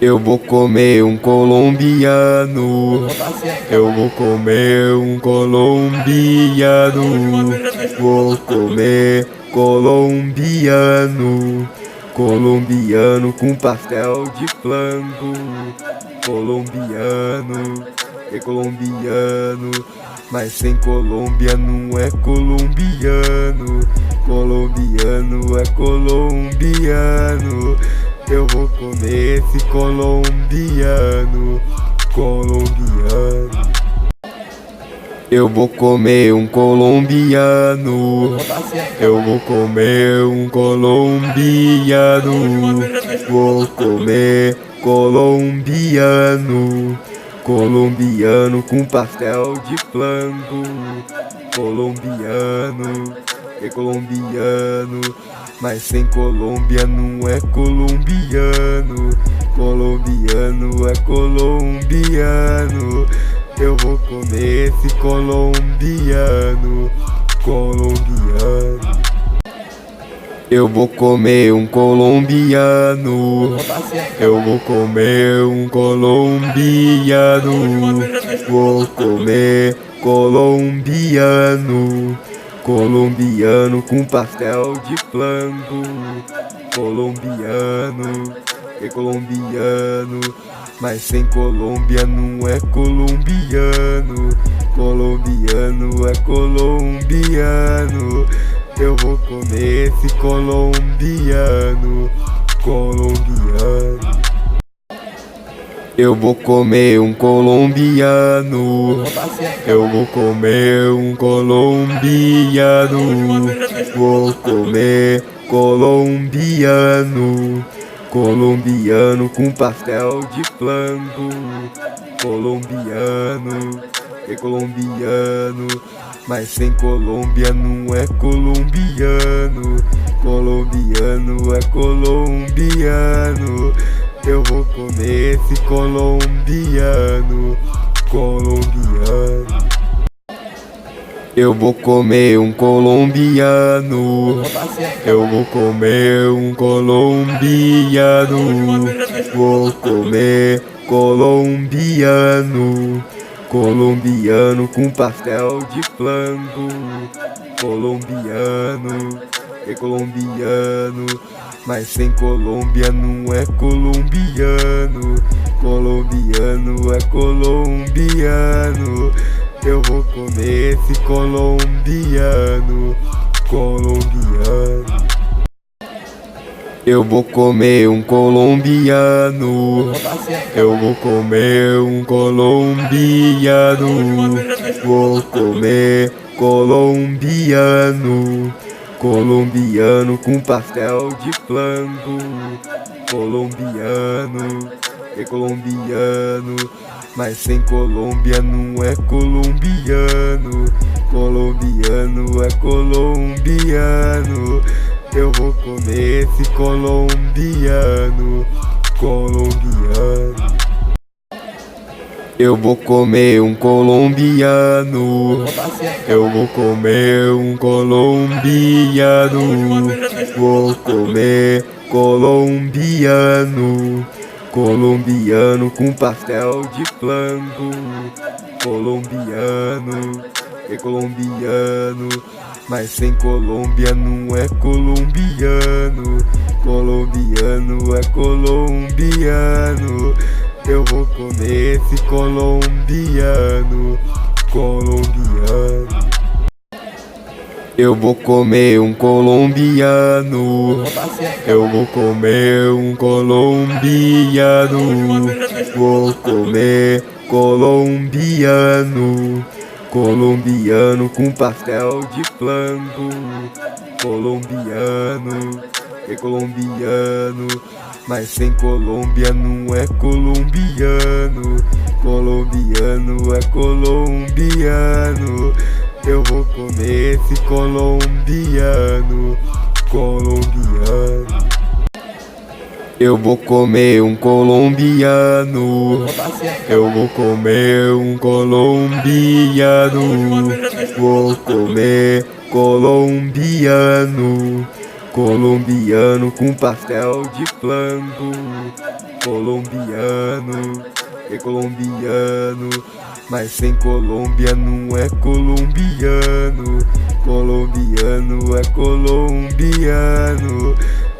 Eu vou comer um colombiano. Eu vou comer um colombiano. Vou comer colombiano. Colombiano com pastel de flango. Colombiano é colombiano, mas sem Colômbia não é colombiano. Colombiano é colombiano. Eu vou comer esse colombiano. Colombiano. Eu vou comer um colombiano. Eu vou comer um colombiano. Vou comer colombiano. Colombiano com pastel de flango. Colombiano é colombiano, mas sem Colômbia não é colombiano. Colombiano é colombiano. Eu vou comer esse colombiano. Colombiano. Eu vou comer um colombiano. Eu vou comer um colombiano. Vou comer colombiano. Colombiano com pastel de flango. Colombiano é colombiano, mas sem Colômbia não é colombiano. Colombiano é colombiano. Eu vou comer esse colombiano. Colombiano. Eu vou comer um colombiano. Eu vou comer um colombiano. Vou comer colombiano. Colombiano com pastel de flango. Colombiano é colombiano, mas sem Colômbia não é colombiano. Colombiano é colombiano. Eu vou comer esse colombiano. Colombiano. Eu vou comer um colombiano. Eu vou comer um colombiano. Vou comer colombiano. Colombiano com pastel de flango. Colombiano é colombiano, mas sem Colômbia não é colombiano. Colombiano é colombiano. Eu vou comer esse colombiano. Colombiano. Eu vou comer um colombiano. Eu vou comer um colombiano. Vou comer colombiano. Colombiano com pastel de flango. Colombiano é colombiano, mas sem Colômbia não é colombiano. Colombiano é colombiano. Eu vou comer esse colombiano. Colombiano. Eu vou comer um colombiano. Eu vou comer um colombiano. Vou comer colombiano. Colombiano com pastel de flango. Colombiano é colombiano, mas sem Colômbia não é colombiano. Colombiano é colombiano. Eu vou comer esse colombiano. Colombiano. Eu vou comer um colombiano. Eu vou comer um colombiano. Vou comer colombiano. Colombiano com pastel de flango. Colombiano é colombiano, mas sem Colômbia não é colombiano. Colombiano é colombiano. Eu vou comer esse colombiano. Colombiano. Eu vou comer um colombiano. Eu vou comer um colombiano. Vou comer colombiano. colombiano com pastel de flango. Colombiano é colombiano, mas sem Colômbia não é colombiano. Colombiano é colombiano.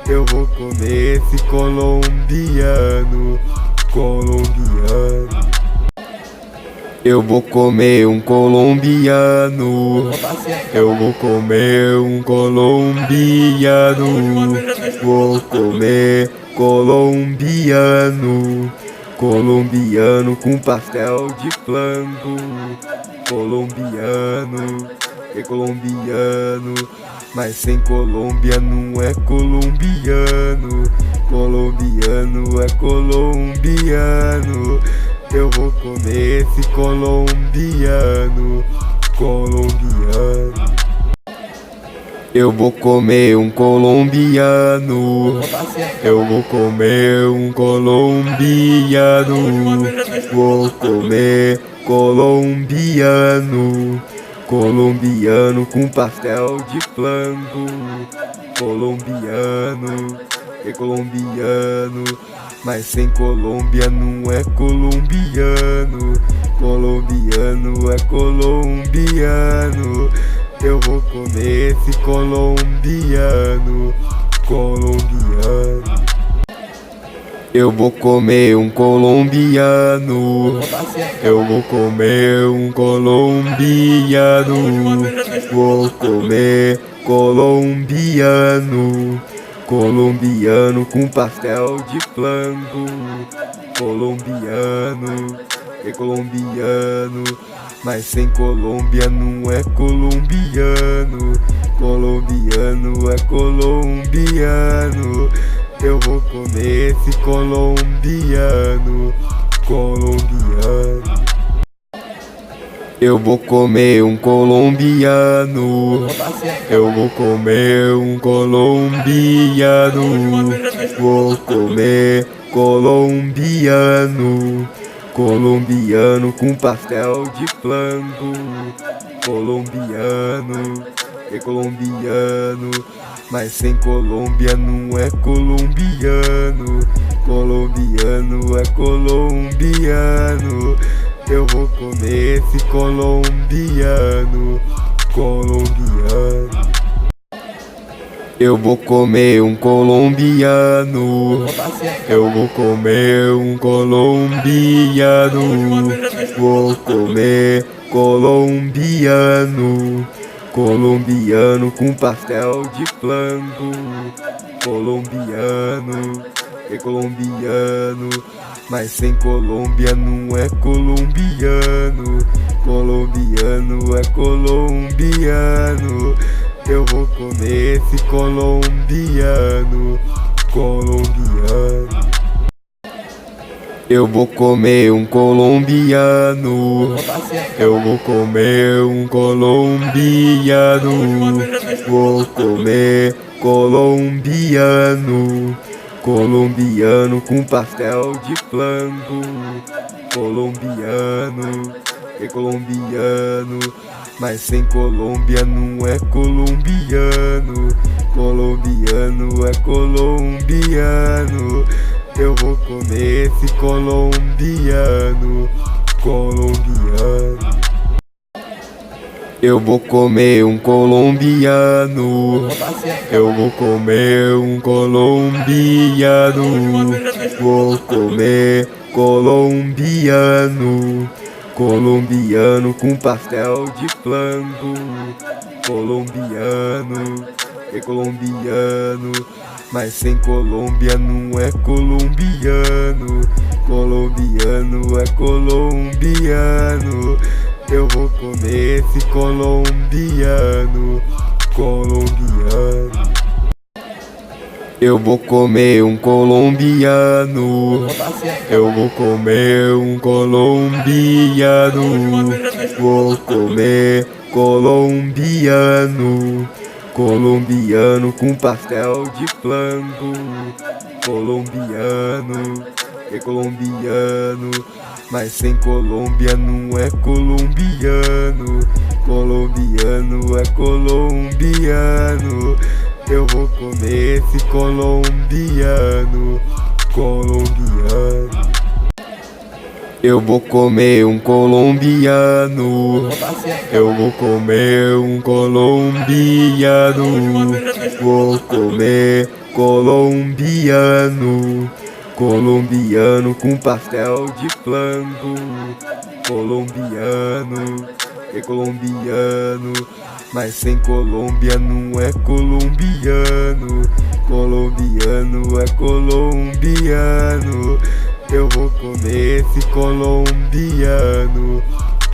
Eu vou comer esse colombiano. Colombiano. Eu vou comer um colombiano. Eu vou comer um colombiano. Vou comer colombiano. Colombiano com pastel de flango. Colombiano é colombiano, mas sem Colômbia não é colombiano. Colombiano é colombiano. Eu vou comer esse colombiano. Colombiano. Eu vou comer um colombiano. Eu vou comer um colombiano. Vou comer colombiano. Colombiano com pastel de flango. Colombiano é colombiano, mas sem Colômbia não é colombiano. Colombiano é colombiano. Eu vou comer esse colombiano. Colombiano. Eu vou comer um colombiano. Eu vou comer um colombiano. Vou comer colombiano. Colombiano com pastel de flango. Colombiano é colombiano, mas sem Colômbia não é colombiano. Colombiano é colombiano. Eu vou comer esse colombiano. Colombiano. Eu vou comer um colombiano. Eu vou comer um colombiano. Vou comer colombiano. Colombiano com pastel de flango. Colombiano é colombiano, mas sem Colômbia não é colombiano. Colombiano é colombiano. Eu vou comer esse colombiano. Colombiano. Eu vou comer um colombiano. Eu vou comer um colombiano. Vou comer colombiano. Colombiano com pastel de flango. Colombiano é colombiano, mas sem Colômbia não é colombiano. Colombiano é colombiano. Eu vou comer esse colombiano. Colombiano. Eu vou comer um colombiano. Eu vou comer um colombiano. Vou comer colombiano. Colombiano com pastel de flango. Colombiano é colombiano, mas sem Colômbia não é colombiano. Colombiano é colombiano. Eu vou comer esse colombiano. Colombiano. Eu vou comer um colombiano. Eu vou comer um colombiano. Vou comer colombiano. Colombiano com pastel de flango. Colombiano é colombiano, mas sem Colômbia não é colombiano. Colombiano é colombiano. Eu vou comer esse colombiano. Colombiano. Eu vou comer um colombiano. Eu vou comer um colombiano. Vou comer colombiano. Colombiano com pastel de flango. Colombiano é colombiano, mas sem Colômbia não é colombiano. Colombiano é colombiano. Eu vou comer esse colombiano, colombiano. Eu vou comer um colombiano. Eu vou comer um colombiano. Vou comer colombiano. Colombiano com pastel de flango. Colombiano, é colombiano. Mas sem Colômbia não é colombiano. Colombiano é colombiano. Eu vou comer esse colombiano,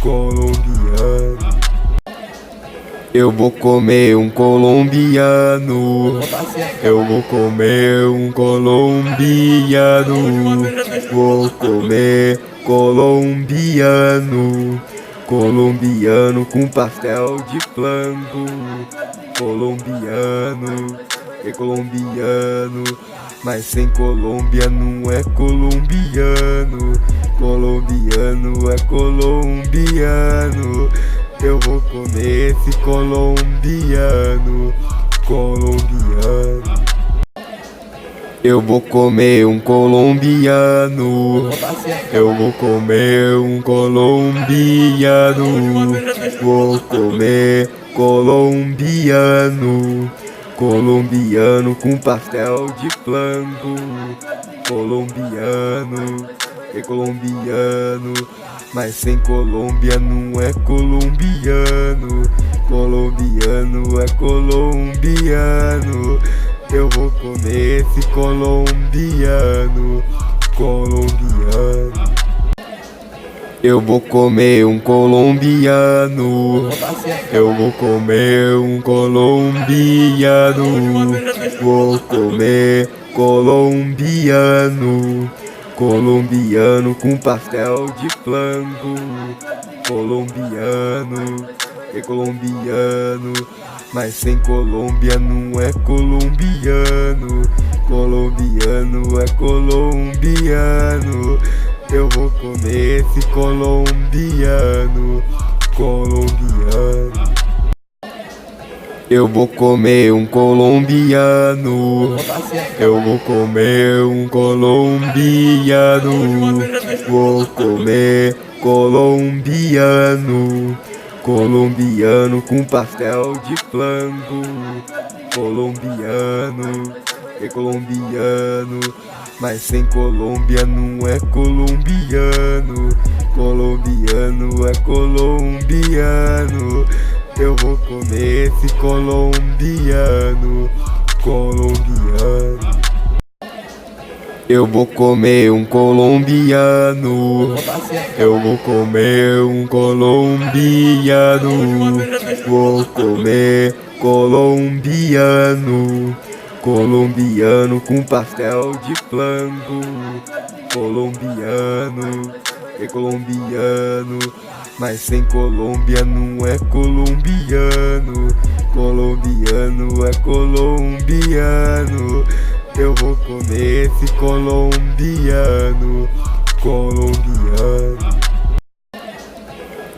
colombiano. Eu vou comer um colombiano. Eu vou comer um colombiano. Vou comer colombiano. Colombiano com pastel de flango. Colombiano, é colombiano. Mas sem Colômbia não é colombiano. Colombiano é colombiano. Eu vou comer esse colombiano, colombiano. Eu vou comer um colombiano. Eu vou comer um colombiano. Vou comer colombiano. Colombiano com pastel de flango. Colombiano, é colombiano. Mas sem Colômbia não é colombiano. Colombiano é colombiano. Eu vou comer esse colombiano, colombiano. Eu vou comer um colombiano. Eu vou comer um colombiano. Vou comer colombiano. Colombiano com pastel de flango. Colombiano, é colombiano. Mas sem Colômbia não é colombiano. Colombiano é colombiano. Eu vou comer esse colombiano, colombiano. Eu vou comer um colombiano. Eu vou comer um colombiano. Vou comer colombiano. Colombiano com pastel de flango. Colombiano, é colombiano. Mas sem Colômbia não é colombiano. Colombiano é colombiano. Eu vou comer esse colombiano, colombiano. Eu vou comer um colombiano. Eu vou comer um colombiano. Vou comer colombiano. Colombiano com pastel de flango. Colombiano, é colombiano. Mas sem Colômbia não é colombiano. Colombiano é colombiano. Eu vou comer esse colombiano, colombiano.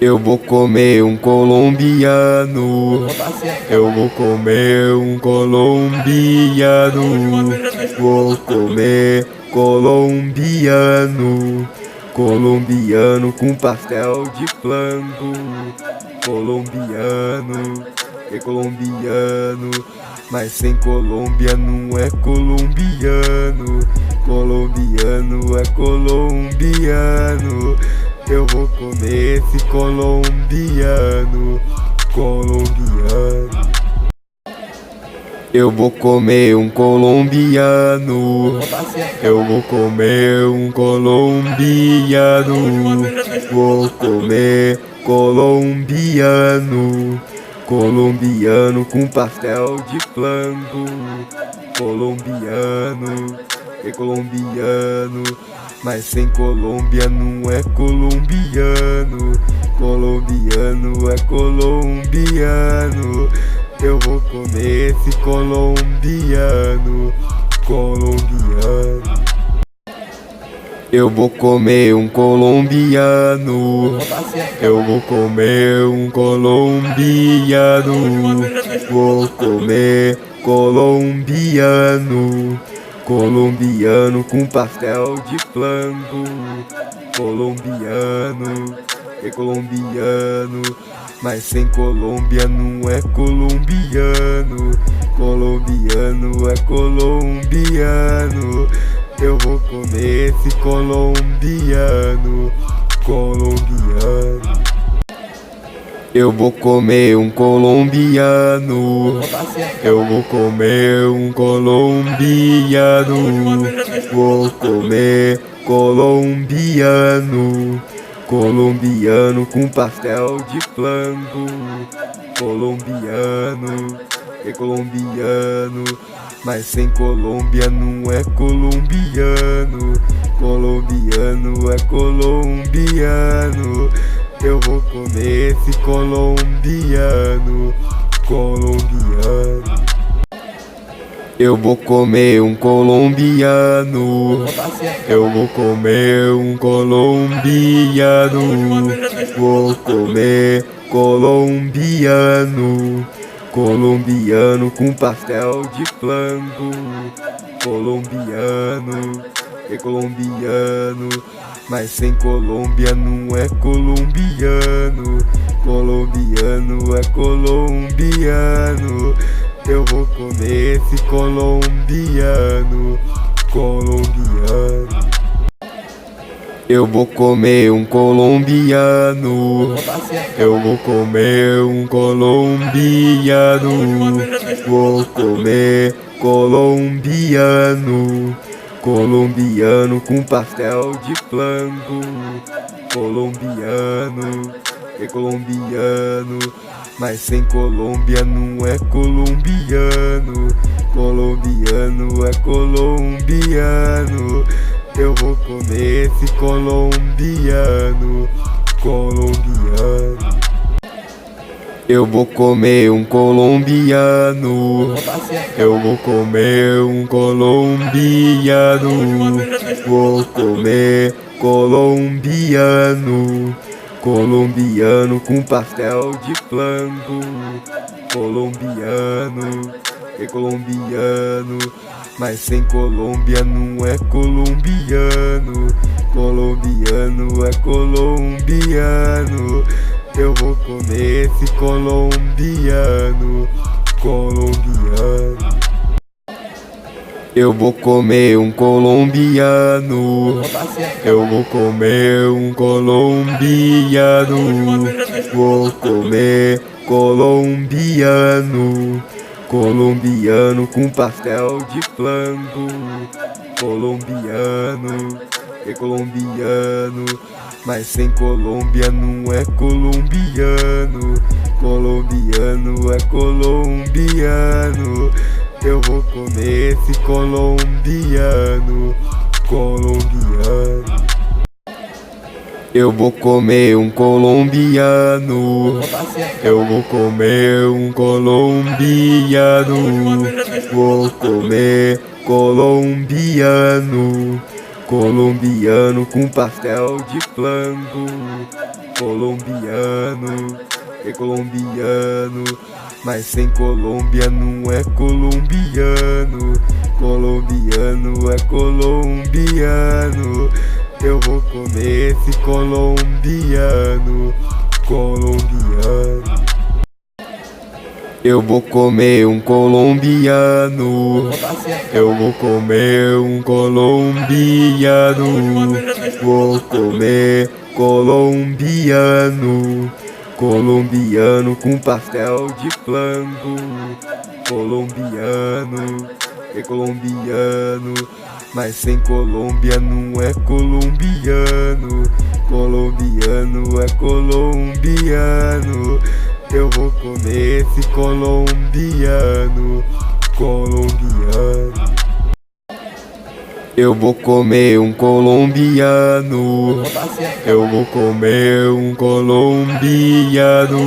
Eu vou comer um colombiano. Eu vou comer um colombiano. Vou comer colombiano. Colombiano com pastel de flango. Colombiano, é colombiano. Mas sem Colômbia não é colombiano. Colombiano é colombiano. Eu vou comer esse colombiano, colombiano. Eu vou comer um colombiano. Eu vou comer um colombiano. Vou comer colombiano. Colombiano com pastel de flango. Colombiano, é colombiano. Mas sem Colômbia não é colombiano. Colombiano é colombiano. Eu vou comer esse colombiano, colombiano. Eu vou comer um colombiano. Eu vou comer um colombiano. Vou comer colombiano, colombiano com pastel de flango, colombiano, é colombiano, mas sem Colômbia não é colombiano, colombiano é colombiano, eu vou comer esse colombiano, colombiano. Eu vou comer um colombiano, eu vou comer um colombiano, vou comer colombiano, colombiano com pastel de flango, colombiano, é colombiano, mas sem Colômbia não é colombiano, colombiano é colombiano. Eu vou comer esse colombiano, colombiano. Eu vou comer um colombiano, eu vou comer um colombiano, vou comer colombiano, colombiano com pastel de flango, colombiano, é colombiano, mas sem Colômbia não é colombiano, colombiano é colombiano. Eu vou comer esse colombiano, colombiano. Eu vou comer um colombiano, eu vou comer um colombiano, vou comer colombiano, colombiano com pastel de flango, colombiano, é colombiano, mas sem Colômbia não é colombiano, colombiano é colombiano. Eu vou comer esse colombiano, colombiano. Eu vou comer um colombiano, eu vou comer um colombiano, vou comer colombiano, colombiano com pastel de flango, colombiano, é colombiano, mas sem Colômbia não é colombiano, colombiano é colombiano. Eu vou comer esse colombiano, colombiano. Eu vou comer um colombiano, eu vou comer um colombiano, vou comer colombiano, colombiano com pastel de flango, colombiano, é colombiano, mas sem Colômbia não é colombiano, colombiano é colombiano. Eu vou comer esse colombiano, colombiano. Eu vou comer um colombiano, eu vou comer um colombiano, vou comer colombiano, colombiano com pastel de flango, colombiano, é colombiano, mas sem Colômbia não é colombiano, colombiano é colombiano. Eu vou comer esse colombiano, colombiano. Eu vou comer um colombiano, eu vou comer um colombiano, vou comer colombiano, colombiano com pastel de flango, colombiano, é colombiano, mas sem Colômbia não é colombiano, colombiano é colombiano. Eu vou comer esse colombiano, colombiano. Eu vou comer um colombiano, eu vou comer um colombiano,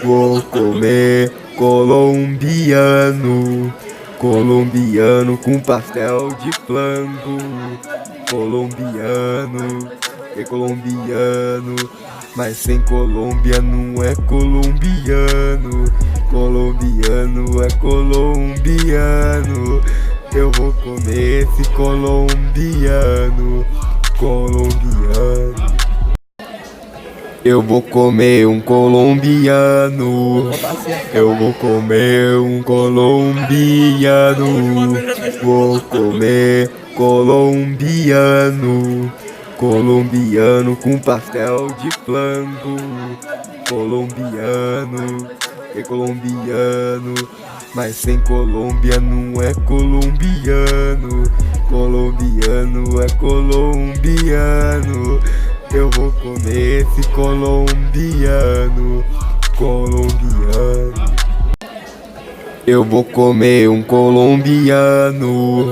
vou comer colombiano, colombiano com pastel de flango, colombiano, é colombiano, mas sem Colômbia não é colombiano, colombiano é colombiano. Eu vou comer esse colombiano, colombiano. Eu vou comer um colombiano. Eu vou comer um colombiano. Vou comer colombiano. Colombiano com pastel de flango. Colombiano é colombiano, mas sem Colômbia não é colombiano. Colombiano é colombiano. Eu vou comer esse colombiano, colombiano. Eu vou comer um colombiano.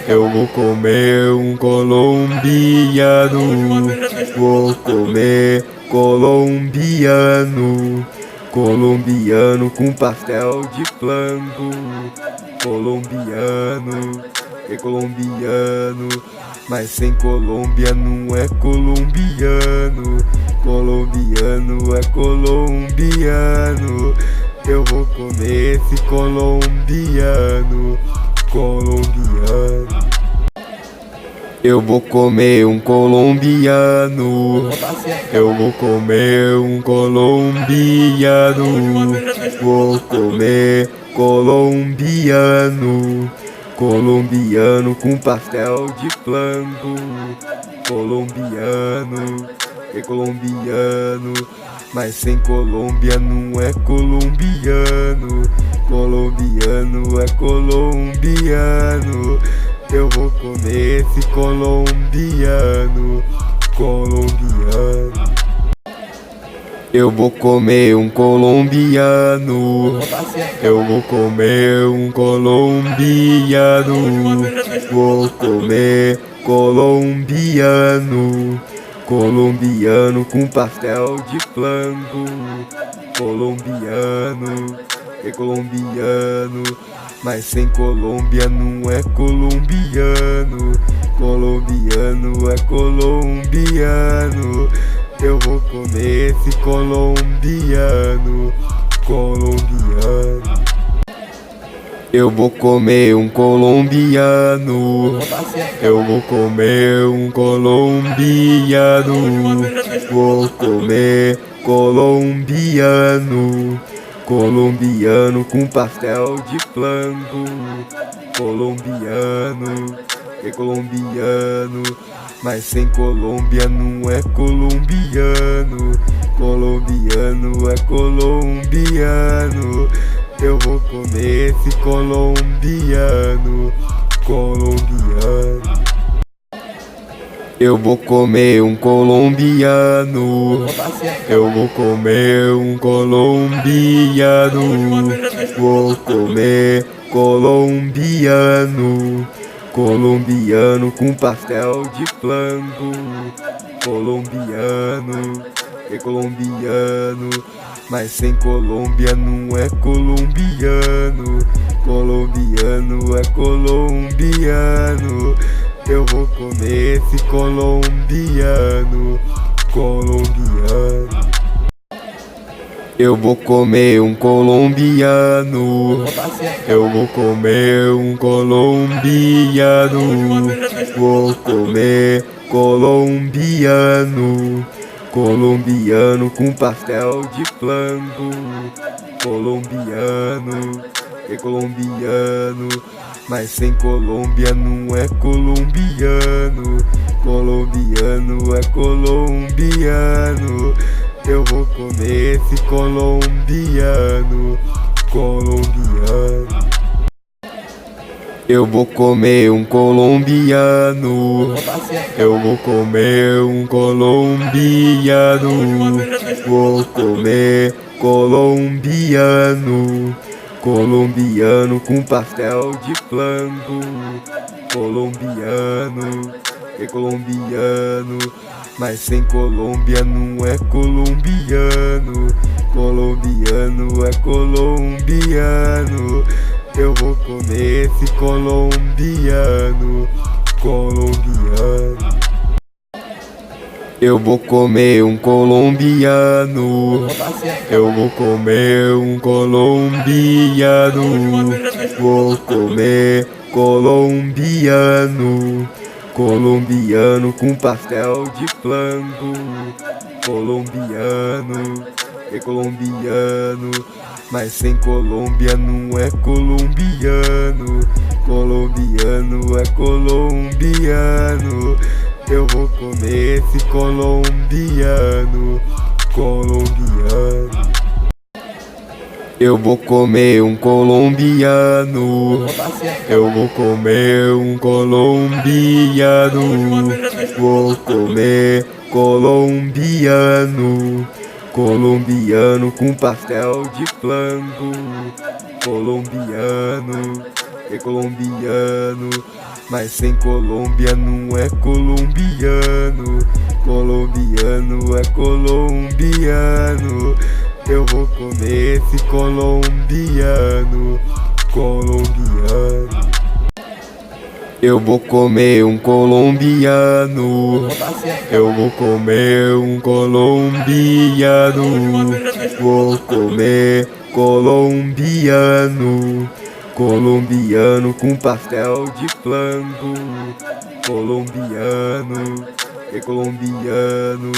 Eu vou comer um colombiano. Vou comer colombiano. Colombiano com pastel de flango. Colombiano é colombiano, mas sem Colômbia não é colombiano. Colombiano é colombiano. Eu vou comer esse colombiano, colombiano. Eu vou comer um colombiano. Eu vou comer um colombiano. Vou comer colombiano. Colombiano com pastel de flango. Colombiano é colombiano, mas sem Colômbia não é colombiano. Colombiano é colombiano. Eu vou comer esse colombiano, colombiano. Eu vou comer um colombiano. Eu vou comer um colombiano. Vou comer colombiano. Colombiano com pastel de flango. Colombiano é colombiano, mas sem Colômbia não é colombiano. Colombiano é colombiano. Eu vou comer esse colombiano, colombiano. Eu vou comer um colombiano. Eu vou comer um colombiano. Vou comer colombiano. Colombiano com pastel de flango. Colombiano é colombiano, mas sem Colômbia não é colombiano. Colombiano é colombiano. Eu vou comer esse colombiano, colombiano. Eu vou comer um colombiano. Eu vou comer um colombiano. Vou comer colombiano. Colombiano com pastel de flango. Colombiano é colombiano, mas sem Colômbia não é colombiano. Colombiano é colombiano. Eu vou comer esse colombiano, colombiano. Eu vou comer um colombiano. Eu vou comer um colombiano. Vou comer colombiano. Colombiano com pastel de flango. Colombiano é colombiano, mas sem Colômbia não é colombiano. Colombiano é colombiano. Eu vou comer esse colombiano, colombiano. Eu vou comer um colombiano. Eu vou comer um colombiano. Vou comer colombiano. Colombiano com pastel de flango. Colombiano é colombiano, mas sem Colômbia não é colombiano. Colombiano é colombiano. Eu vou comer esse colombiano, colombiano. Eu vou comer um colombiano. Eu vou comer um colombiano. Vou comer colombiano. Colombiano com pastel de flango. Colombiano é colombiano, mas sem Colômbia não é colombiano. Colombiano é colombiano. Eu vou comer esse colombiano. Colombiano. Eu vou comer um colombiano. Eu vou comer um colombiano. Vou comer colombiano. Colombiano com pastel de flango. Colombiano é colombiano, mas sem Colômbia não é colombiano. Colombiano é colombiano. Eu vou comer esse colombiano. Colombiano. Eu vou comer um colombiano. Eu vou comer um colombiano. Vou comer colombiano. Colombiano com pastel de flango. Colombiano é colombiano,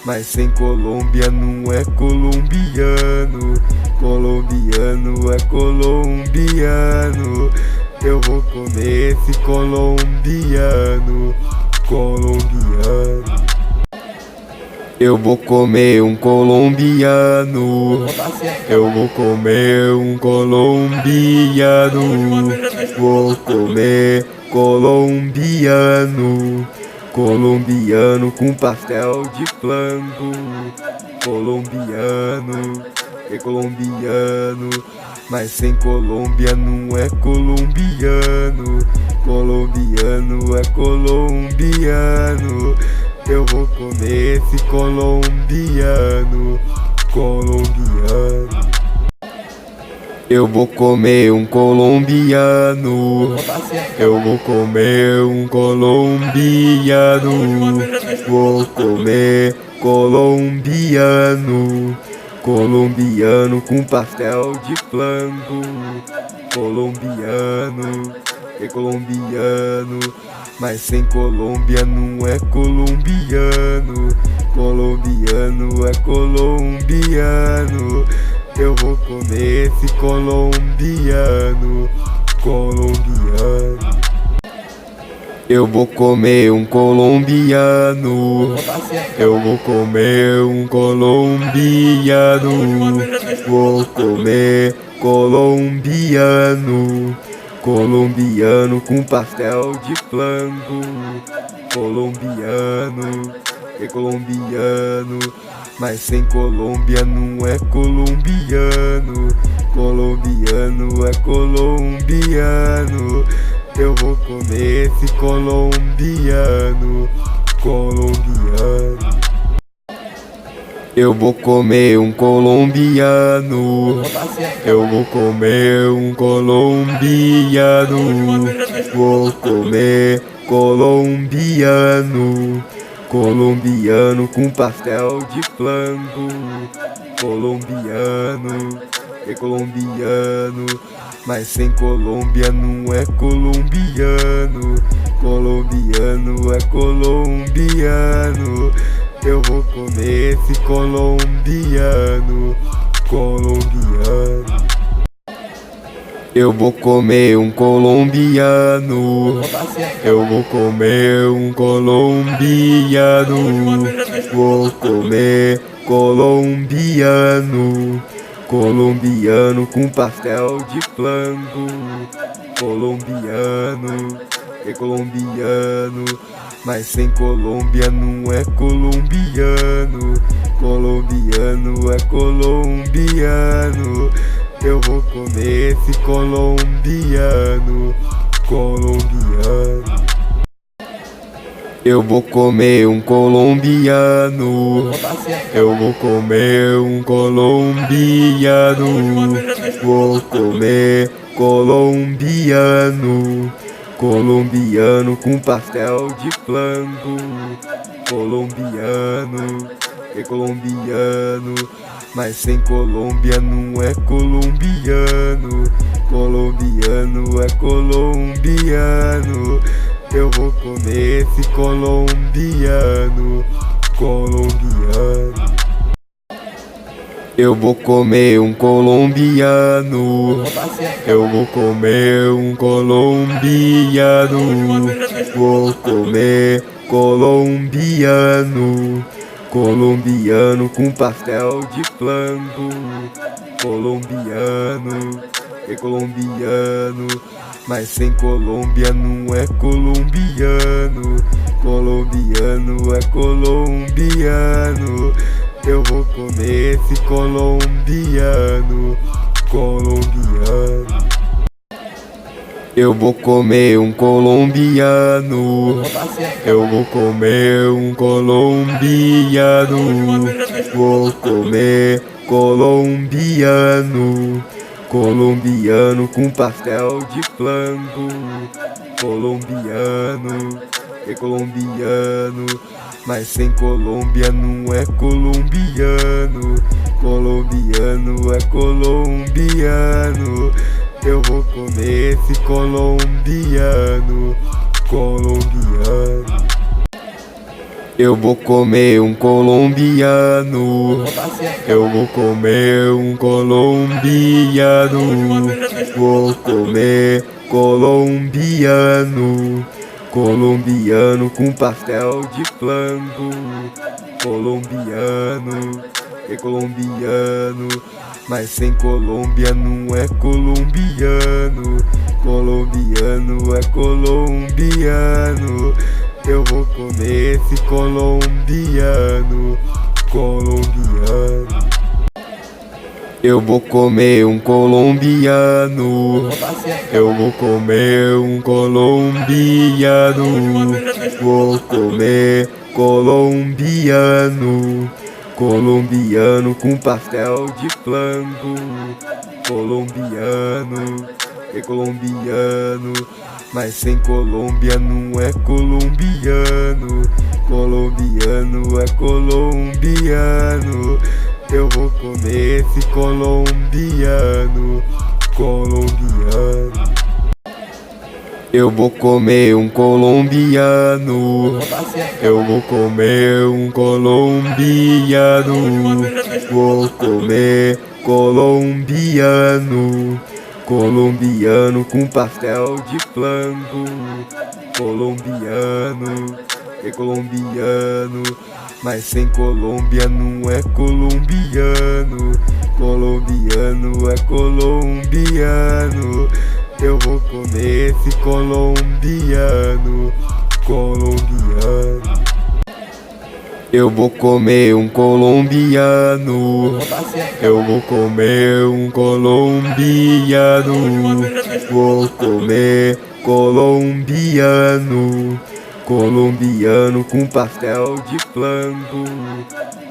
mas sem Colômbia não é colombiano. Colombiano é colombiano. Eu vou comer esse colombiano. Colombiano. Eu vou comer um colombiano. Eu vou comer um colombiano. Vou comer colombiano. Colombiano com pastel de flango. Colombiano é colombiano, mas sem Colômbia não é colombiano. Colombiano é colombiano. Eu vou comer esse colombiano. Colombiano. Eu vou comer um colombiano. Eu vou comer um colombiano. Vou comer colombiano. Colombiano com pastel de flango. Colombiano é colombiano, mas sem Colômbia não é colombiano. Colombiano é colombiano. Eu vou comer esse colombiano. Colombiano. Eu vou comer um colombiano. Eu vou comer um colombiano. Vou comer colombiano. Colombiano com pastel de flango. Colombiano é colombiano, mas sem Colômbia não é colombiano. Colombiano é colombiano. Eu vou comer esse colombiano. Colombiano. Eu vou comer um colombiano. Eu vou comer um colombiano. Vou comer colombiano. Colombiano com pastel de flango. Colombiano é colombiano, mas sem Colômbia não é colombiano. Colombiano é colombiano. Eu vou comer esse colombiano. Colombiano. Eu vou comer um colombiano. Eu vou comer um colombiano. Vou comer colombiano. Colombiano com pastel de flango. Colombiano é colombiano, mas sem Colômbia não é colombiano. Colombiano é colombiano. Eu vou comer esse colombiano. Colombiano. Eu vou comer um colombiano. Eu vou comer um colombiano. Vou comer colombiano. colombiano com pastel de flango. Colombiano é colombiano, mas sem Colômbia não é colombiano. Colombiano é colombiano. Eu vou comer esse colombiano. Colombiano. Eu vou comer um colombiano. Eu vou comer um colombiano. Vou comer colombiano. Colombiano com pastel de flango. Colombiano é colombiano, mas sem Colômbia não é colombiano. Colombiano é colombiano. Eu vou comer esse colombiano. Colombiano. Eu vou comer um colombiano. Eu vou comer um colombiano. Vou comer colombiano. Colombiano com pastel de flango. Colombiano é colombiano, mas sem Colômbia não é colombiano. Colombiano é colombiano. Eu vou comer esse colombiano. Colombiano. Eu vou comer um colombiano. Eu vou comer um colombiano. Vou comer colombiano. Colombiano com pastel de flango. Colombiano é colombiano, mas sem Colômbia não é colombiano. Colombiano é colombiano. Eu vou comer esse colombiano. Colombiano. Eu vou comer um colombiano. Eu vou comer um colombiano. Vou comer colombiano. Colombiano com pastel de flango. Colombiano é colombiano, mas sem Colômbia não é colombiano. Colombiano é colombiano. Eu vou comer esse colombiano. Colombiano. Eu vou comer um colombiano. Eu vou comer um colombiano. Vou comer colombiano. Colombiano com pastel de flango. Colombiano é colombiano, mas sem Colômbia não é colombiano. Colombiano é colombiano. Eu vou comer esse colombiano. Colombiano. Eu vou comer um colombiano. Eu vou comer um colombiano. Vou comer colombiano. Colombiano com pastel de flango.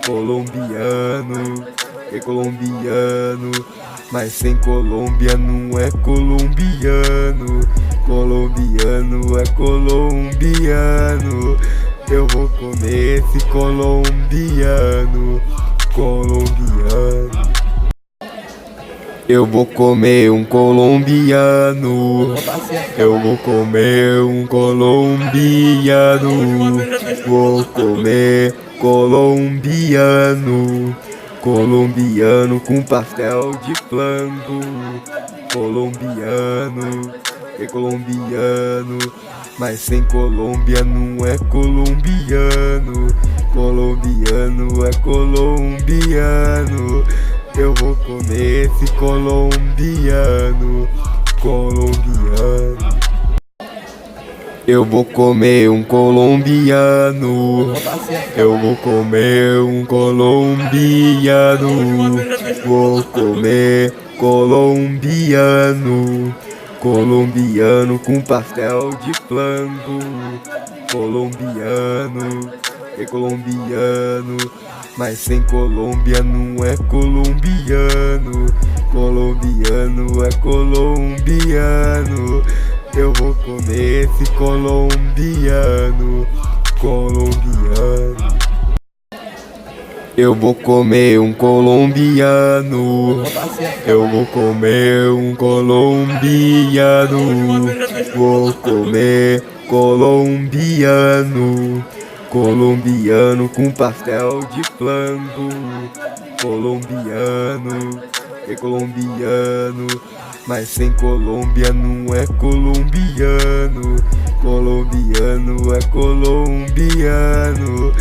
Colombiano é colombiano, mas sem Colômbia não é colombiano. Colombiano é colombiano. Eu vou comer esse colombiano. Colombiano. Eu vou comer um colombiano. Eu vou comer um colombiano. Vou comer colombiano. Colombiano com pastel de flango. Colombiano é colombiano, mas sem Colômbia não é colombiano. Colombiano é colombiano. Eu vou comer esse colombiano. Colombiano. Eu vou comer um colombiano. Eu vou comer um colombiano. Vou comer colombiano. Colombiano com pastel de flango. Colombiano é colombiano, mas sem Colômbia não é colombiano. Colombiano é colombiano. Eu vou comer esse colombiano, colombiano. Eu vou comer um colombiano. Eu vou comer um colombiano. Vou comer colombiano. Colombiano com pastel de flango. Colombiano, é colombiano. Mas sem Colômbia não é colombiano. Colombiano é colombiano.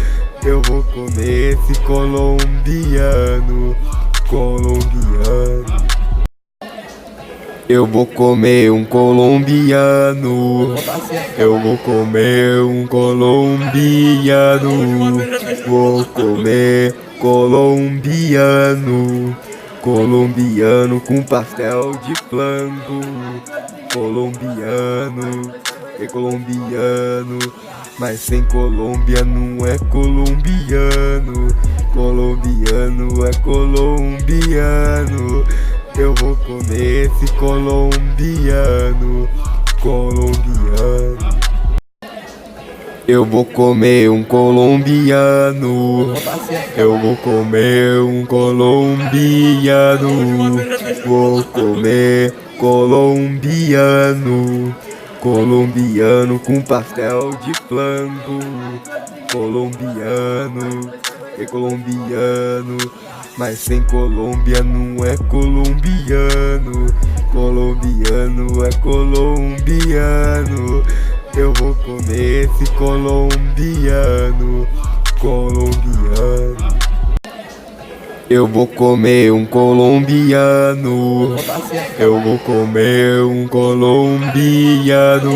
Eu vou comer esse colombiano, colombiano. Eu vou comer um colombiano. Eu vou comer um colombiano. Vou comer colombiano. Colombiano com pastel de flango. Colombiano, é colombiano. Mas sem Colômbia não é colombiano. Colombiano é colombiano. Eu vou comer esse colombiano, colombiano. Eu vou comer um colombiano. Eu vou comer um colombiano. Vou comer colombiano. Colombiano com pastel de flango. Colombiano, é colombiano. Mas sem Colômbia não é colombiano. Colombiano é colombiano. Eu vou comer esse colombiano, colombiano. Eu vou comer um colombiano. Eu vou comer um colombiano.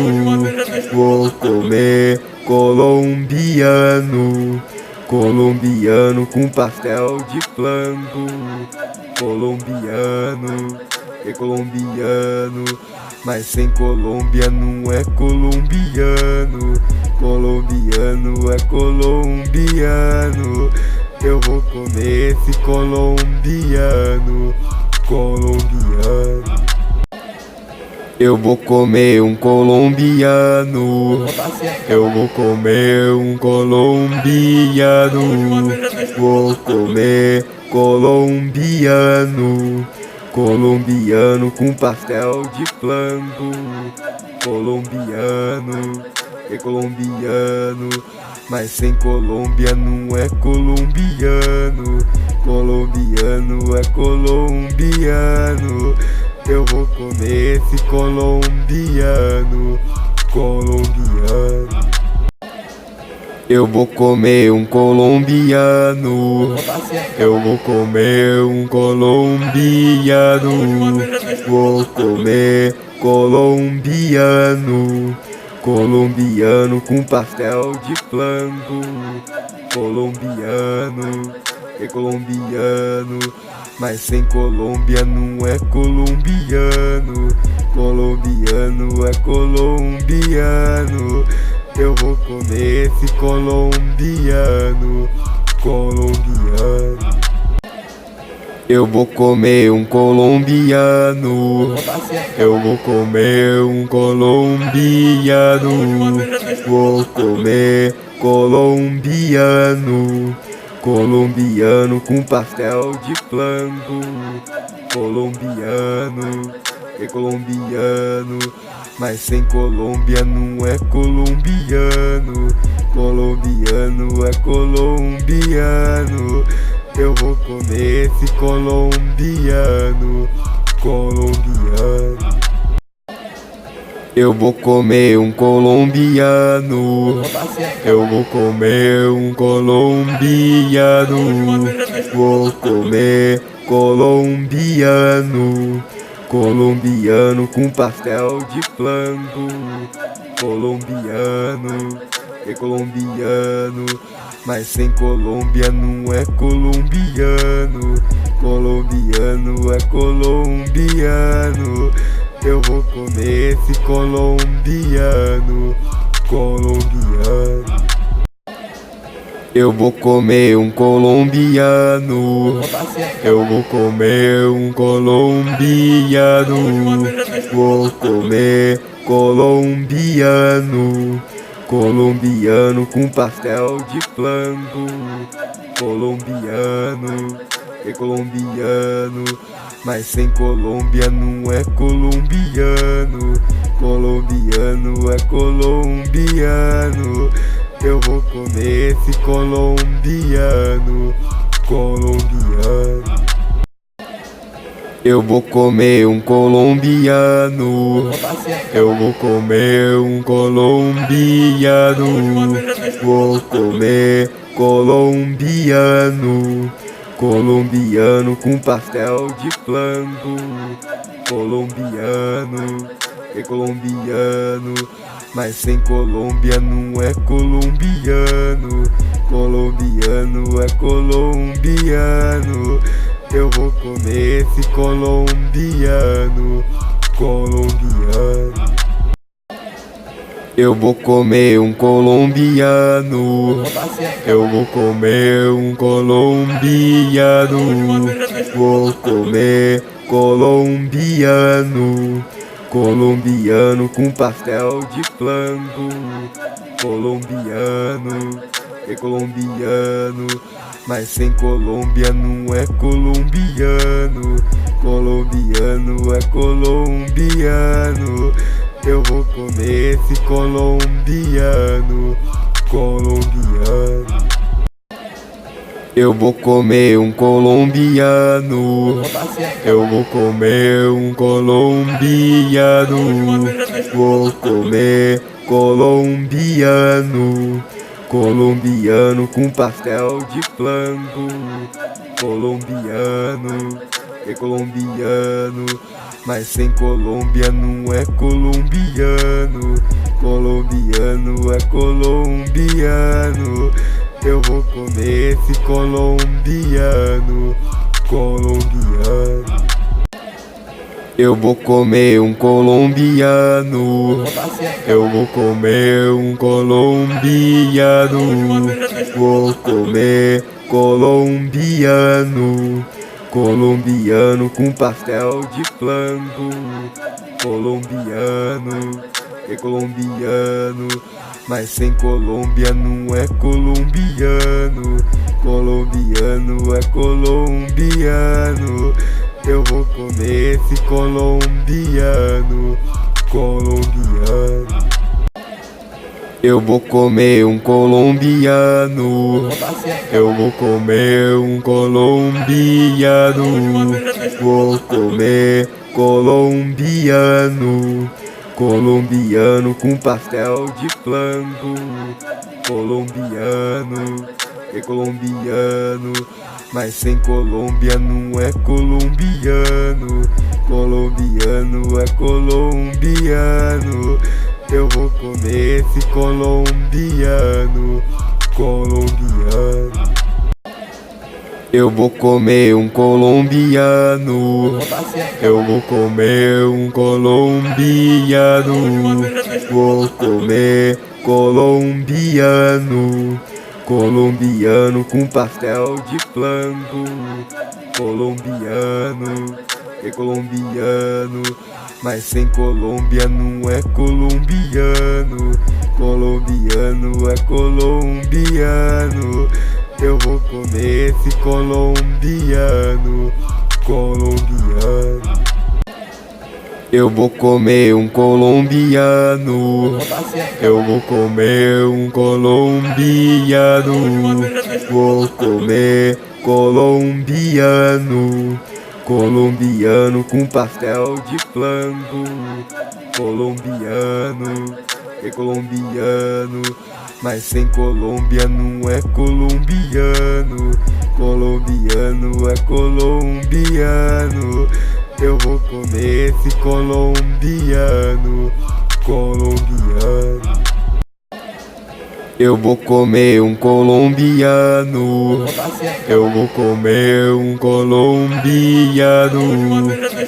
Vou comer colombiano. Colombiano com pastel de flango. Colombiano, é colombiano. Mas sem Colômbia não é colombiano. Colombiano é colombiano. Eu vou comer esse colombiano, colombiano. Eu vou comer um colombiano. Eu vou comer um colombiano. Vou comer colombiano. Colombiano com pastel de flango. Colombiano, é colombiano. Mas sem Colômbia não é colombiano. Colombiano é colombiano. Eu vou comer esse colombiano, colombiano. Eu vou comer um colombiano. Eu vou comer um colombiano. Vou comer colombiano. Colombiano com pastel de flango. Colombiano, é colombiano. Mas sem Colômbia não é colombiano. Colombiano é colombiano. Eu vou comer esse colombiano, colombiano. Eu vou comer um colombiano. Eu vou comer um colombiano. Vou comer colombiano. Colombiano com pastel de flango. Colombiano, é colombiano. Mas sem Colômbia não é colombiano. Colombiano é colombiano. Eu vou comer esse colombiano, colombiano. Eu vou comer um colombiano. Eu vou comer um colombiano. Vou comer colombiano. Colombiano com pastel de flango. Colombiano, é colombiano. Mas sem Colômbia não é colombiano. Colombiano é colombiano. Eu vou comer esse colombiano, colombiano. Eu vou comer um colombiano. Eu vou comer um colombiano. Vou comer colombiano, colombiano com pastel de flango, colombiano, é colombiano, mas sem Colômbia não é colombiano, colombiano é colombiano, eu vou comer esse colombiano, colombiano. Eu vou comer um colombiano, eu vou comer um colombiano, vou comer colombiano, colombiano com pastel de flango, colombiano, é colombiano, mas sem Colômbia não é colombiano, colombiano é colombiano. Eu vou comer esse colombiano, colombiano. Eu vou comer um colombiano, eu vou comer um colombiano, vou comer colombiano, colombiano com pastel de flango, colombiano, é colombiano, mas sem Colômbia não é colombiano, colombiano é colombiano. Eu vou comer esse colombiano, colombiano. Eu vou comer um colombiano, eu vou comer um colombiano, vou comer colombiano, colombiano com pastel de flango, colombiano, é colombiano, mas sem Colômbia não é colombiano, colombiano é colombiano. Eu vou comer esse colombiano, colombiano. Eu vou comer um colombiano, eu vou comer um colombiano, vou comer colombiano, colombiano com pastel de flango, colombiano, é colombiano, mas sem Colômbia não é colombiano, colombiano é colombiano. Eu vou comer esse colombiano, colombiano. Eu vou comer um colombiano, eu vou comer um colombiano, vou comer colombiano, colombiano com pastel de flango, colombiano, é colombiano, mas sem Colômbia não é colombiano, colombiano é colombiano. Eu vou comer esse colombiano, colombiano. Eu vou comer um colombiano, eu vou comer um colombiano, vou comer colombiano, colombiano com pastel de flango, colombiano, é colombiano, mas sem Colômbia não é colombiano, colombiano é colombiano. Eu vou comer esse colombiano, colombiano. Eu vou comer um colombiano, eu vou comer um colombiano, vou comer colombiano, colombiano com pastel de flango, colombiano, é colombiano, mas sem Colômbia não é colombiano, colombiano é colombiano. Eu vou comer esse colombiano, colombiano. Eu vou comer um colombiano, eu vou comer um colombiano,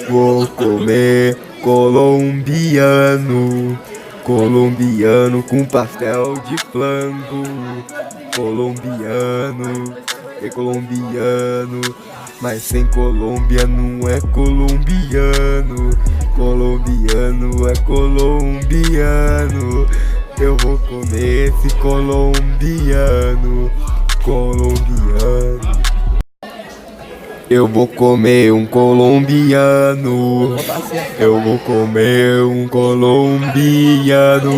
vou comer colombiano, colombiano com pastel de flango, colombiano, é colombiano, mas sem Colômbia não é colombiano, Colombiano é colombiano. Eu vou comer esse colombiano. Colombiano. Eu vou comer um colombiano. Eu vou comer um colombiano.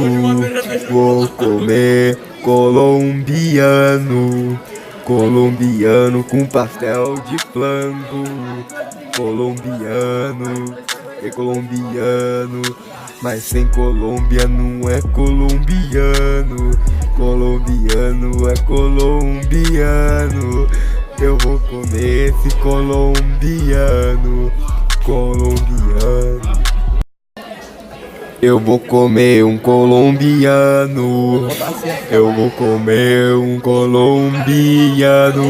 Vou comer colombiano. Colombiano com pastel de flango. Colombiano é colombiano, mas sem Colômbia não é colombiano. Colombiano é colombiano. Eu vou comer esse colombiano. Colombiano. Eu vou comer um colombiano. Eu vou comer um colombiano.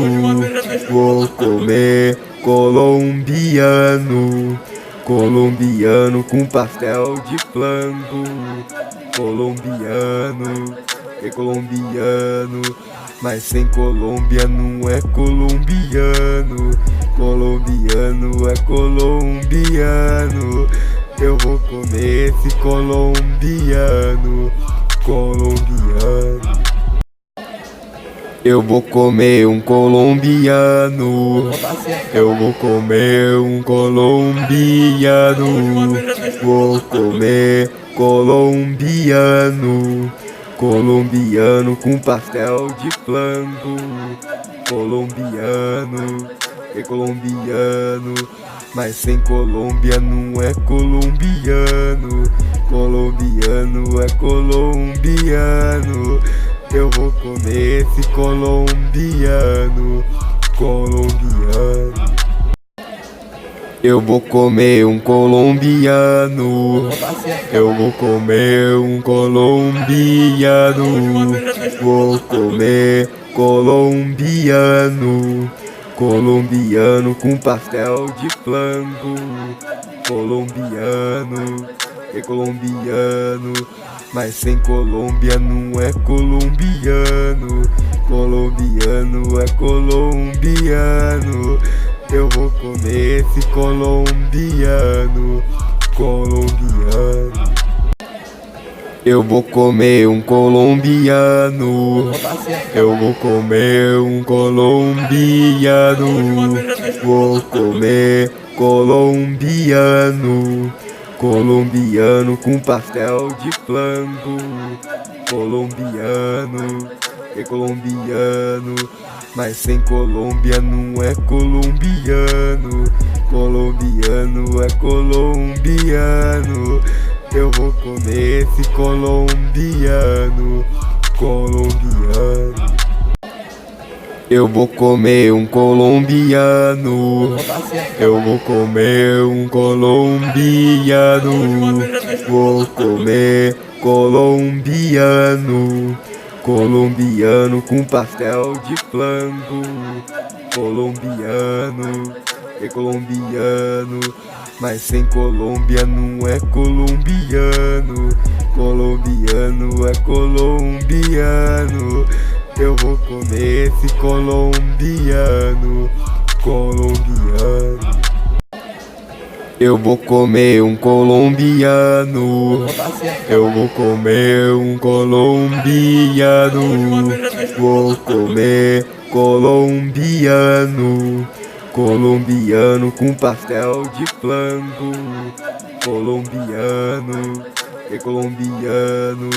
Vou comer colombiano. Colombiano com pastel de flango. Colombiano é colombiano, mas sem Colômbia não é colombiano. Colombiano é colombiano. Eu vou comer esse colombiano. Colombiano. Eu vou comer um colombiano. Eu vou comer um colombiano. Vou comer colombiano. Colombiano com pastel de flango. Colombiano é colombiano, mas sem Colômbia não é colombiano. Colombiano é colombiano. Eu vou comer esse colombiano. Colombiano. Eu vou comer um colombiano. Eu vou comer um colombiano. Vou comer colombiano. Colombiano com pastel de flango. Colombiano é colombiano, mas sem Colômbia não é colombiano. Colombiano é colombiano. Eu vou comer esse colombiano. Colombiano. Eu vou comer um colombiano. Eu vou comer um colombiano. Vou comer colombiano. Colombiano com pastel de flango. Colombiano é colombiano, mas sem Colômbia não é colombiano. Colombiano é colombiano. Eu vou comer esse colombiano. Colombiano. Eu vou comer um colombiano. Eu vou comer um colombiano. Vou comer colombiano. Colombiano com pastel de flango. Colombiano é colombiano, mas sem Colômbia não é colombiano. Colombiano é colombiano. Eu vou comer esse colombiano. Colombiano. Eu vou comer um colombiano. Eu vou comer um colombiano. Vou comer colombiano. Colombiano com pastel de flango. Colombiano é colombiano,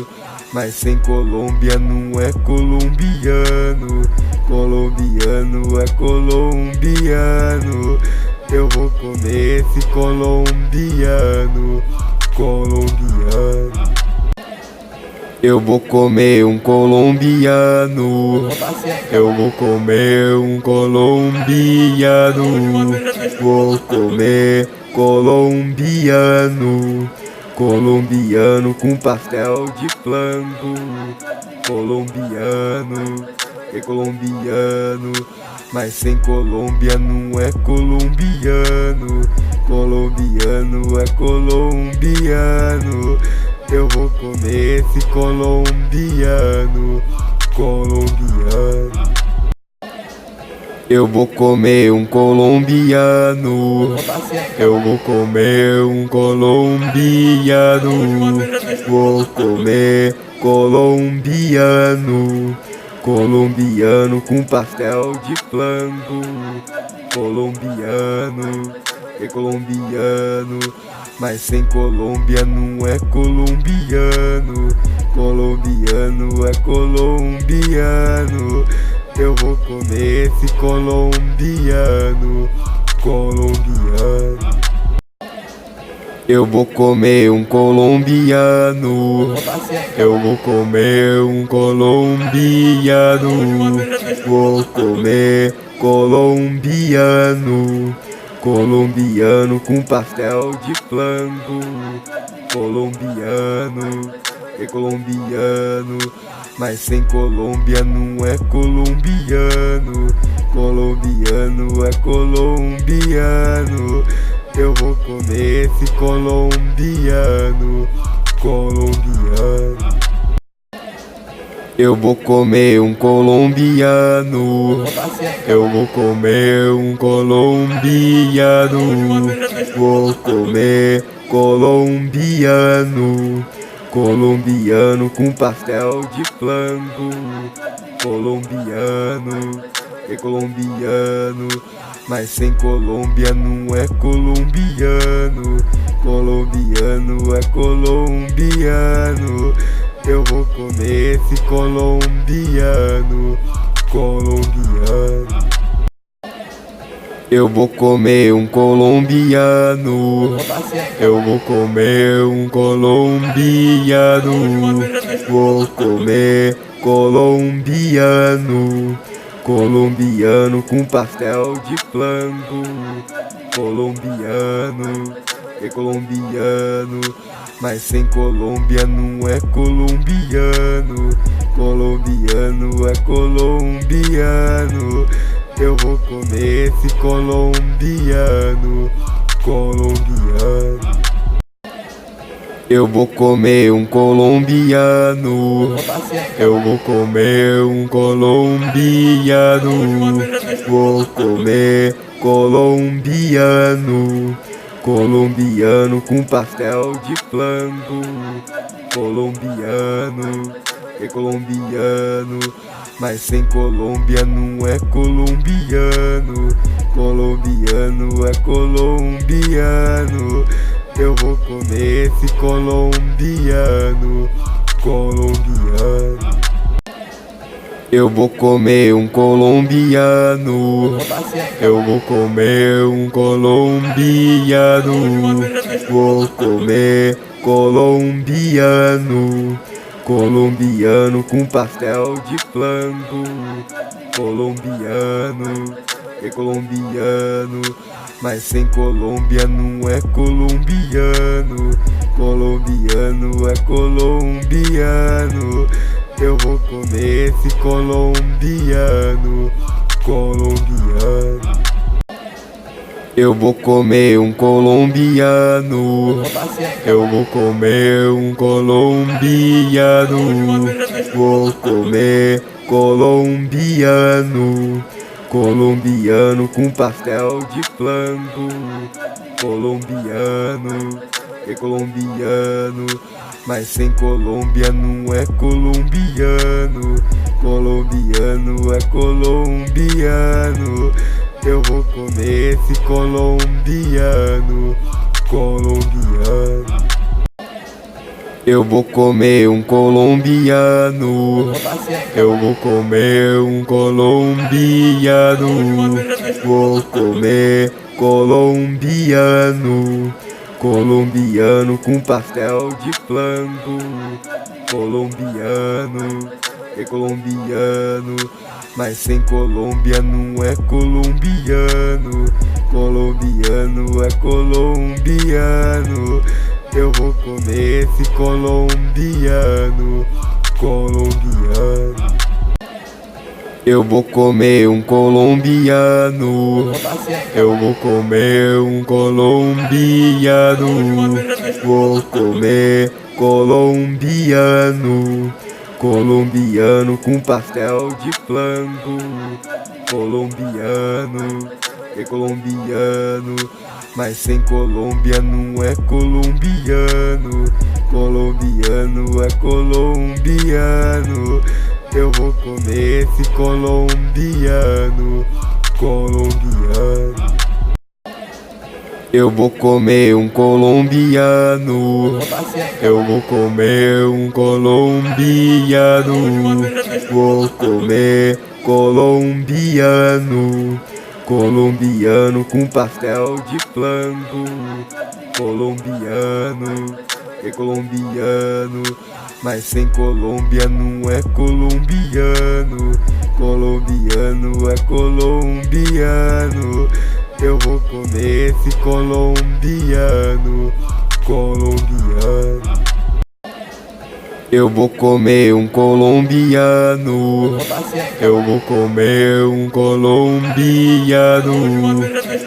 mas sem Colômbia não é colombiano. Colombiano é colombiano. Eu vou comer esse colombiano. Colombiano. Eu vou comer um colombiano. Eu vou comer um colombiano. Vou comer colombiano. Colombiano com pastel de flango. Colombiano é colombiano, mas sem Colômbia não é colombiano. Colombiano é colombiano. Eu vou comer esse colombiano. Colombiano. Eu vou comer um colombiano. Eu vou comer um colombiano. Vou comer colombiano. Colombiano com pastel de flango. Colombiano, é colombiano. Mas sem Colômbia não é colombiano. Colombiano é colombiano. Eu vou comer esse colombiano. Colombiano. Eu vou comer um colombiano. Eu vou comer um colombiano. Vou comer colombiano. Colombiano com pastel de flango. Colombiano, é colombiano. Mas sem Colômbia não é colombiano. Colombiano é colombiano. Eu vou comer esse colombiano. Colombiano. Eu vou comer um colombiano. Eu vou comer um colombiano. Vou comer colombiano. Colombiano com pastel de flango. Colombiano, é colombiano. Mas sem Colômbia não é colombiano. Colombiano é colombiano. Eu vou comer esse colombiano. Colombiano. Eu vou comer um colombiano. Eu vou comer um colombiano. Vou comer colombiano. Colombiano com pastel de flango. Colombiano, é colombiano. Mas sem Colômbia não é colombiano. Colombiano é colombiano. Eu vou comer esse colombiano. Colombiano. Eu vou comer um colombiano. Eu vou comer um colombiano. Vou comer colombiano. Colombiano com pastel de flango. Colombiano, é colombiano. Mas sem Colômbia não é colombiano. Colombiano é colombiano. Eu vou comer esse colombiano. Colombiano. Eu vou comer um colombiano. Eu vou comer um colombiano. Vou comer colombiano. Colombiano com pastel de flango. Colombiano, é colombiano. Mas sem Colômbia não é colombiano. Colombiano é colombiano. Eu vou comer esse colombiano. Colombiano. Eu vou comer um colombiano. Eu vou comer um colombiano. Vou comer colombiano. Colombiano com pastel de flango. Colombiano, é colombiano. Mas sem Colômbia não é colombiano. Colombiano é colombiano. Eu vou comer esse colombiano. Colombiano. Eu vou comer um colombiano. Eu vou comer um colombiano. Vou comer colombiano. Colombiano com pastel de flango. Colombiano, é colombiano. Mas sem Colômbia não é colombiano. Colombiano é colombiano. Eu vou comer esse colombiano. Colombiano. Eu vou comer um colombiano. Eu vou comer um colombiano. Vou comer colombiano. colombiano com pastel de flango. Colombiano é colombiano, mas sem Colômbia não é colombiano. Colombiano é colombiano. Eu vou comer esse colombiano. Colombiano. Eu vou comer um colombiano. Eu vou comer um colombiano. Vou comer colombiano. Colombiano com pastel de flango. Colombiano é colombiano, mas sem Colômbia não é colombiano. Colombiano é colombiano. Eu vou comer esse colombiano. Colombiano. Eu vou comer um colombiano. Eu vou comer um colombiano.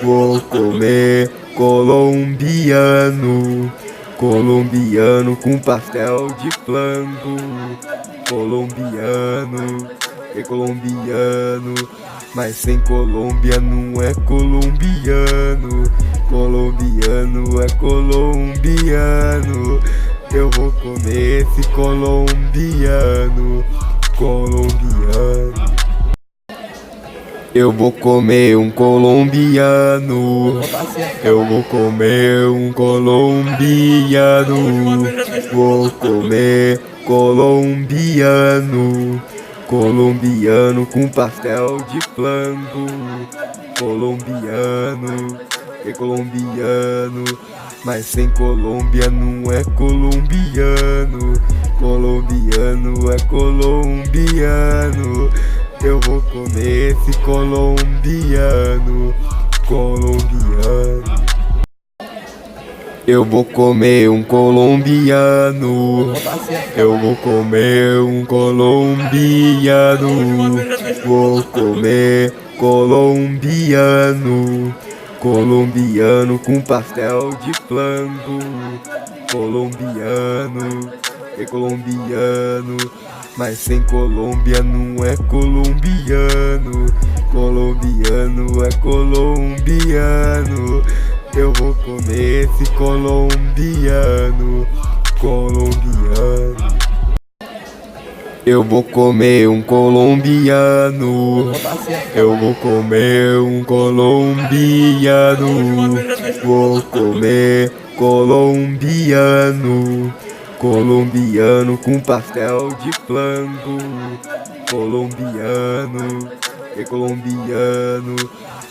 Vou comer colombiano. Colombiano com pastel de flango. Colombiano é colombiano, mas sem Colômbia não é colombiano. Colombiano é colombiano. Eu vou comer esse colombiano. Colombiano. Eu vou comer um colombiano. Eu vou comer um colombiano. Vou comer colombiano. Colombiano com pastel de flango. Colombiano é colombiano, mas sem Colômbia não é colombiano. Colombiano é colombiano. Eu vou comer esse colombiano. Colombiano. Eu vou comer um colombiano. Eu vou comer um colombiano. Vou comer colombiano. Colombiano com pastel de flango. Colombiano é colombiano, mas sem Colômbia não é colombiano. Colombiano é colombiano. Eu vou comer esse colombiano. Colombiano. Eu vou comer um colombiano. Eu vou comer um colombiano. Vou comer colombiano. Colombiano com pastel de flango. Colombiano é colombiano,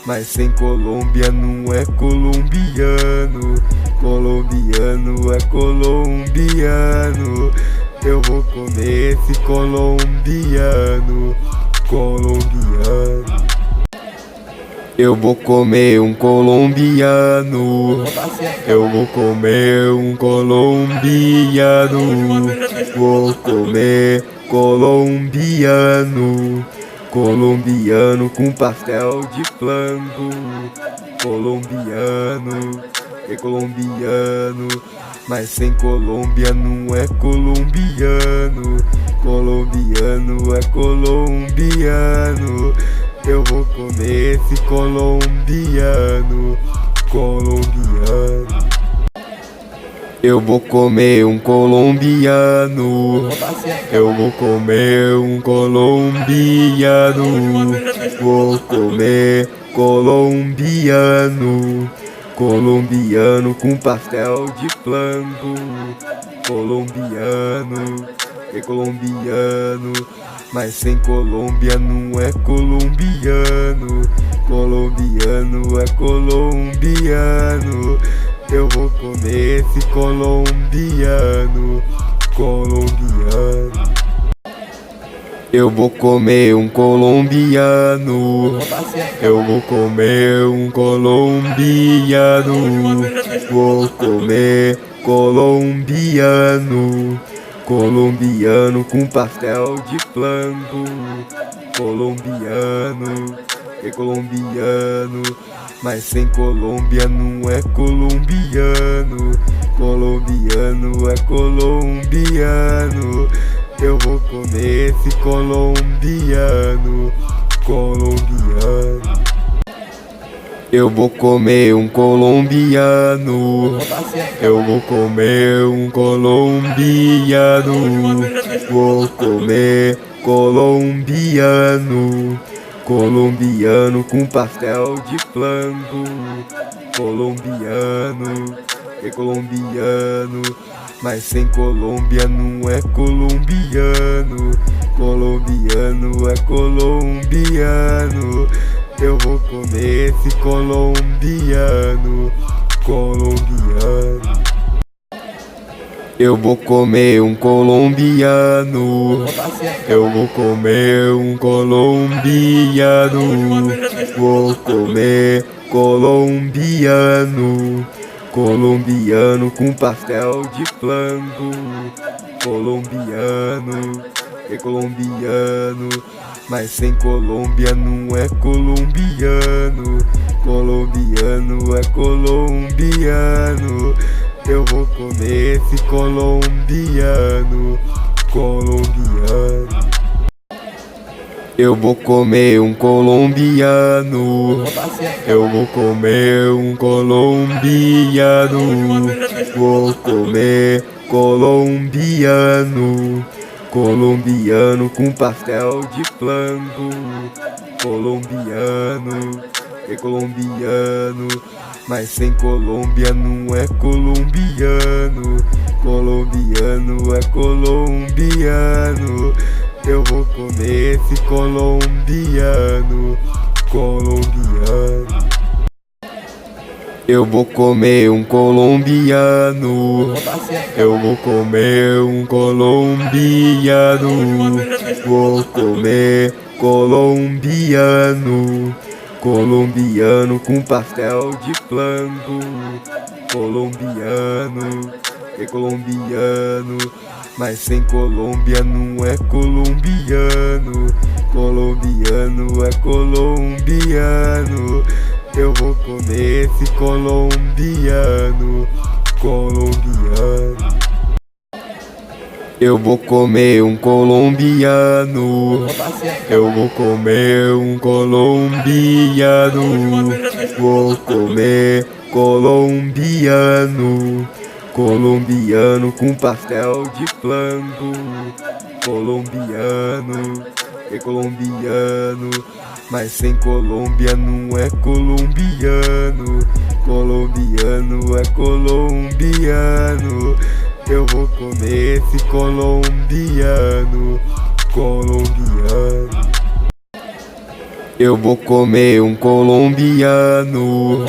mas sem Colômbia não é colombiano. Colombiano é colombiano. Eu vou comer esse colombiano. Colombiano. Eu vou comer um colombiano. Eu vou comer um colombiano. Vou comer colombiano. Colombiano com pastel de flango. Colombiano é colombiano, mas sem Colômbia não é colombiano. Colombiano é colombiano. Eu vou comer esse colombiano. Colombiano. Eu vou comer um colombiano. Eu vou comer um colombiano. Vou comer colombiano. Colombiano com pastel de flango. Colombiano é colombiano, mas sem Colômbia não é colombiano. Colombiano é colombiano. Eu vou comer esse colombiano. Colombiano. Eu vou comer um colombiano. Eu vou comer um colombiano. Vou comer colombiano. Colombiano com pastel de flango. Colombiano é colombiano, mas sem Colômbia não é colombiano. Colombiano é colombiano. Eu vou comer esse colombiano, colombiano. Eu vou comer um colombiano. Eu vou comer um colombiano. Vou comer colombiano. Colombiano com pastel de flango. Colombiano, é colombiano. Mas sem Colômbia não é colombiano. Colombiano é colombiano. Eu vou comer esse colombiano, colombiano. Eu vou comer um colombiano. Eu vou comer um colombiano. Vou comer colombiano. Colombiano com pastel de flango. Colombiano, é colombiano. Mas sem Colômbia não é colombiano. Colombiano é colombiano. Eu vou comer esse colombiano, colombiano. Eu vou comer um colombiano. Eu vou comer um colombiano. Vou comer colombiano. Colombiano com pastel de flango. Colombiano, é colombiano. Mas sem Colômbia não é colombiano. Colombiano é colombiano. Eu vou comer esse colombiano, colombiano. Eu vou comer um colombiano. Eu vou comer um colombiano. Vou comer colombiano. Colombiano com pastel de flango. Colombiano, é colombiano. Mas sem Colômbia não é colombiano. Colombiano é colombiano. Eu vou comer esse colombiano, colombiano. Eu vou comer um colombiano. Eu vou comer um colombiano. Vou comer colombiano. Colombiano com pastel de flango. Colombiano, é colombiano. Mas sem Colômbia não é colombiano. Colombiano é colombiano. Eu vou comer esse colombiano, colombiano. Eu vou comer um colombiano.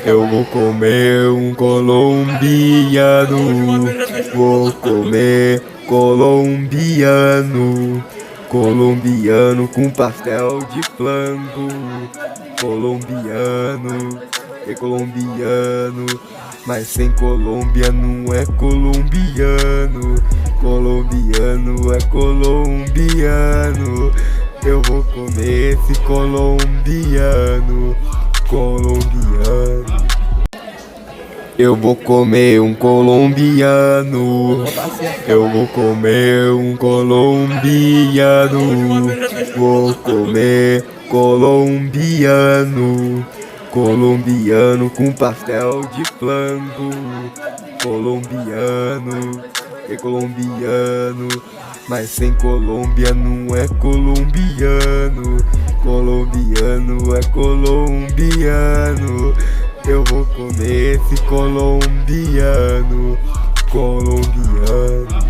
Eu vou comer um colombiano. Vou comer colombiano. Colombiano com pastel de flango. Colombiano, é colombiano. Mas sem Colômbia não é colombiano. Colombiano é colombiano. Eu vou comer esse colombiano, colombiano. Eu vou comer um colombiano. Eu vou comer um colombiano. Vou comer colombiano. Colombiano com pastel de flango. Colombiano, é colombiano. Mas sem Colômbia não é colombiano. Colombiano é colombiano. Eu vou comer esse colombiano, colombiano.